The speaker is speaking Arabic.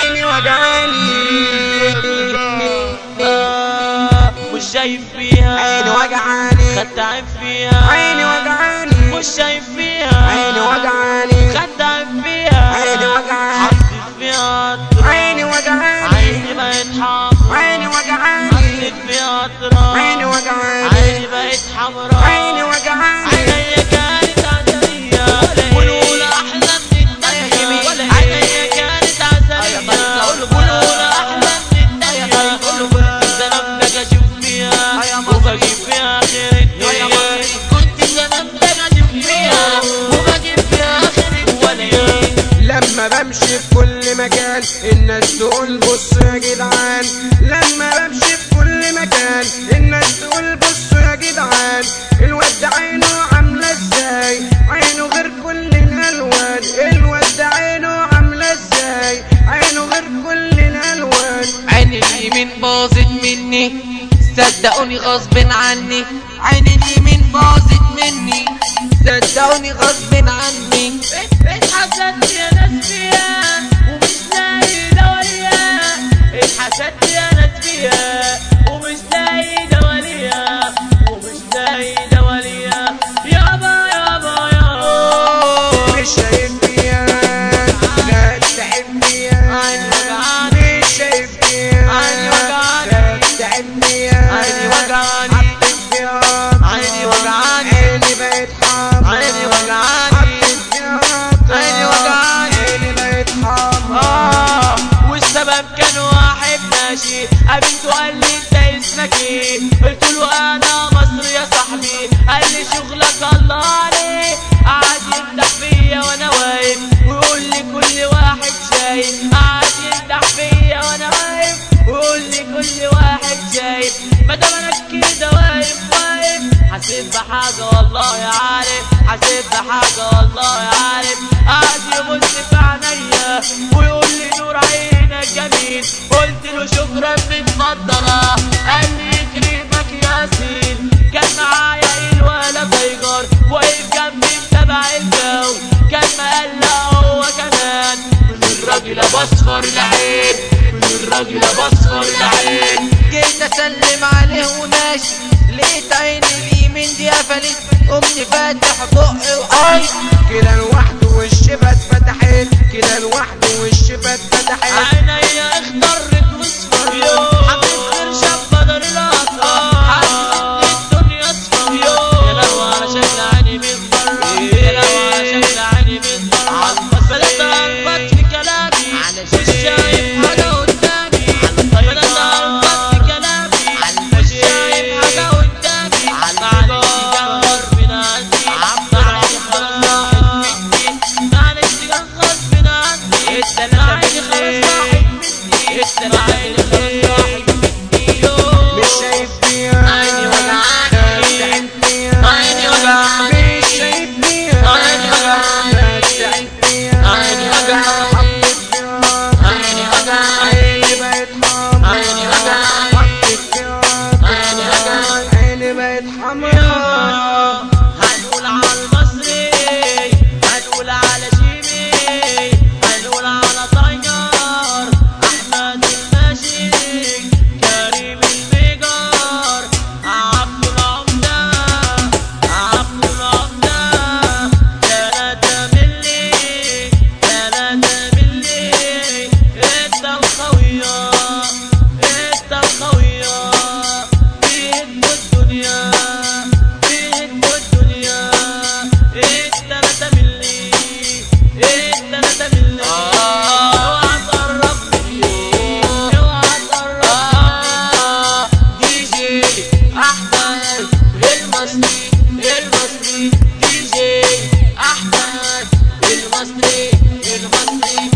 عيني وجعاني مش شايف فيها، عيني وجعاني خدت عيب فيها، عيني وجعاني مش شايف فيها، عيني وجعاني خدت عيب فيها، عيني وجعاني حطيت فيها عيني وجعاني عيني بقت حمرا، عيني وجعاني حطيت فيها تراب، عيني وجعاني عيني بقت حمرا، عيني وجعاني عينيا كانت عسلية والأولى أحلى من التانية، عينيا كانت عسلية والأولى أحلى من التانية، كنت زمان باجي أشوف فيها وبجيب فيها آخر الدنيا، كنت زمان باجي أشوف فيها وبجيب فيها آخر الدنيا. لما بمشي في كل مكان الناس تقول بصوا يا جدعان، لما بمشي في كل مكان الناس تقول بصوا يا جدعان، الواد ده عينه عامله ازاي، عينه غير كل الالوان، الواد ده عينه عامله ازاي، عينه غير كل الالوان. عين اليمين باظت مني صدقوني غصب عني، عين اليمين باظت مني صدقوني غصب عني. اتحسدت يا ناس فيها ومش لاقي دولية، اتحسدت يا ناس فيها ومش لاقي دولية، ومش لاقي دولية، يابا يابا يابا مش شايف فيها لا تحب فيها، مش شايف فيها عيني وجعاني لا تحب فيها، عيني وجعاني حطيت فيها عيني وجعاني عيني بقت حمرا، عيني وجعاني حطيت فيها عيني وجعاني عيني بقت حمرا. والسبب كان واحد ماشي قابلته قال لي انت اسمك ايه، قلت له انا مصري يا صاحبي، قال لي شغلك الله عليه، قعد يمدح فيا وانا واقف ويقول لي كل واحد شايف، قعد يمدح فيا وانا واقف ويقول لي كل واحد شايف، مادام انا كده واقف حسيت بحاجه والله عارف، حسيت بحاجه والله عارف، قعد يبص في عينيا ويقول لي نور عينك جميل، قلت له شكرا متفضله، قال لي يكرمك ياسين، كان معايا الولا فيجر واقف جنبي متابع الجو، كان مقلق هو كمان من الراجل ابو اصفر العين، من الراجل ابو اصفر العين. جيت اسلم عليه وماشي لقيت عين اليمين دي قفلت، قمت فاتح بقي وقاي كده لوحده والشبه اتفتحت، كده لوحده والشبه اتفتحت. عينيا اخضرت واصفر حبيت غير شاب بدل الاطراف، حسيت الدنيا اصفر يا لو على شكل عيني بتضر، يا لو على شكل عيني بتضر، بدأت ألفت في كلامي مش شايف حاجة قدامي، بدأت ألفت في كلامي مش شايف حاجة قدامي، معلش كان غصب عني، معلش خلاص راحت مني، معلش كان غصب عني، معلش خلاص راحت مني، معلش خلاص راحت مني. مش شايف فيها عيني وجعاني لا تحب فيها عيني وجعاني مش شايف فيها عيني وجعاني لا تحب فيها عيني وجعاني حطيت فيها عيني وجعاني عيني بقت حمرا، عيني وجعاني حطيت فيها عيني وجعاني عيني بقت حمرا. هنقول على المصري، هنقول على شيمي، هنقول على طيار احمد الماشي، كريم الميجار، عبد العمدة، عبد العمدة، 3 ملي 3 ملي، انت القوية انت القوية، بيهدوا الدنيا بيهدوا الدنيا، انت 3 ملي انت 3 ملي، اوعى تقرب مني اوعى تقرب مني، دي جي احمد المصري المصري، دي جي احمد المصري المصري